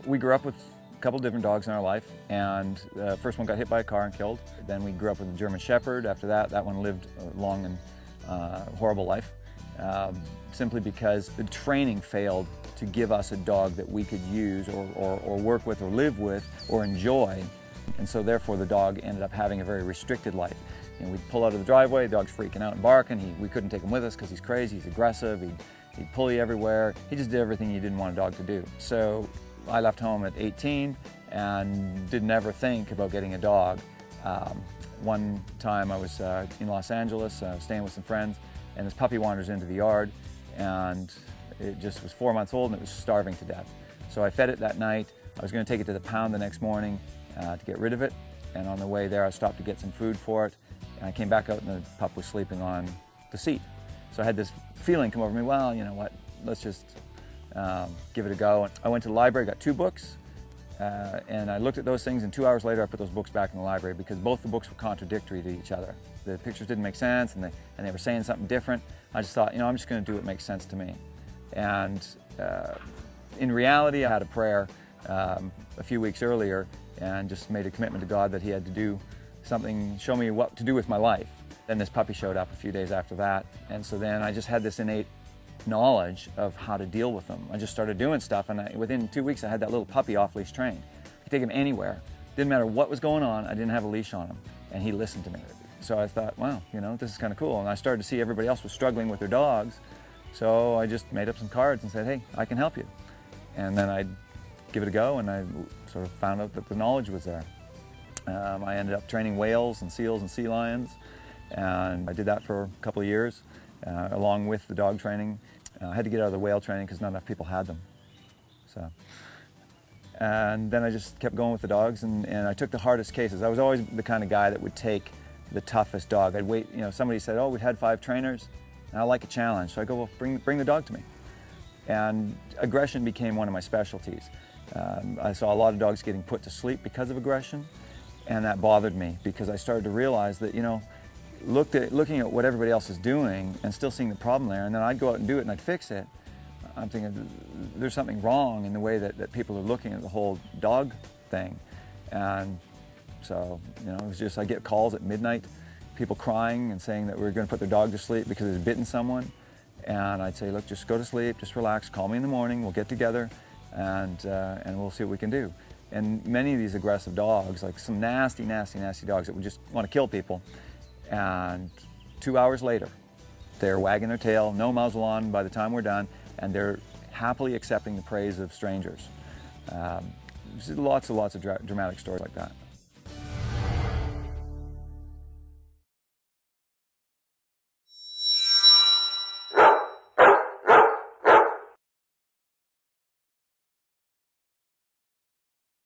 We grew up with a couple different dogs in our life, and the first one got hit by a car and killed. Then we grew up with a German Shepherd. After that, that one lived a long and horrible life, simply because the training failed to give us a dog that we could use or work with or live with or enjoy. And so therefore the dog ended up having a very restricted life. You know, we'd pull out of the driveway, the dog's freaking out and barking. We couldn't take him with us because he's crazy, he's aggressive, he'd pull you everywhere. He just did everything you didn't want a dog to do. So I left home at 18 and didn't ever think about getting a dog. One time I was in Los Angeles, staying with some friends, and this puppy wanders into the yard, and it just was 4 months old and it was starving to death. So I fed it that night. I was going to take it to the pound the next morning to get rid of it, and on the way there I stopped to get some food for it, and I came back out and the pup was sleeping on the seat. So I had this feeling come over me, well, you know what, let's just give it a go. I went to the library, got 2 books, and I looked at those things, and 2 hours later I put those books back in the library because both the books were contradictory to each other. The pictures didn't make sense, and they were saying something different. I just thought, you know, I'm just going to do what makes sense to me. And in reality, I had a prayer a few weeks earlier and just made a commitment to God that He had to do something, show me what to do with my life. Then this puppy showed up a few days after that, and so then I just had this innate knowledge of how to deal with them. I just started doing stuff, and within 2 weeks I had that little puppy off-leash trained. I could take him anywhere. Didn't matter what was going on, I didn't have a leash on him, and he listened to me. So I thought, wow, you know, this is kind of cool. And I started to see everybody else was struggling with their dogs, so I just made up some cards and said, hey, I can help you. And then I'd give it a go, and I sort of found out that the knowledge was there. I ended up training whales and seals and sea lions, and I did that for a couple of years, along with the dog training. I had to get out of the whale training because not enough people had them. And then I just kept going with the dogs, and I took the hardest cases. I was always the kind of guy that would take the toughest dog. I'd wait, you know, somebody said, oh, we've had 5 trainers, and I like a challenge. So I go, well, bring the dog to me. And aggression became one of my specialties. I saw a lot of dogs getting put to sleep because of aggression, and that bothered me because I started to realize that, you know, looking at what everybody else is doing and still seeing the problem there, and then I'd go out and do it and I'd fix it. I'm thinking there's something wrong in the way that people are looking at the whole dog thing. And so, you know, it was just, I get calls at midnight, people crying and saying that we're going to put their dog to sleep because it's bitten someone. And I'd say, look, just go to sleep, just relax, call me in the morning, we'll get together, and we'll see what we can do. And many of these aggressive dogs, like some nasty, nasty, nasty dogs that would just want to kill people, and 2 hours later, they're wagging their tail, no muzzle on by the time we're done, and they're happily accepting the praise of strangers. There's lots and lots of dramatic stories like that.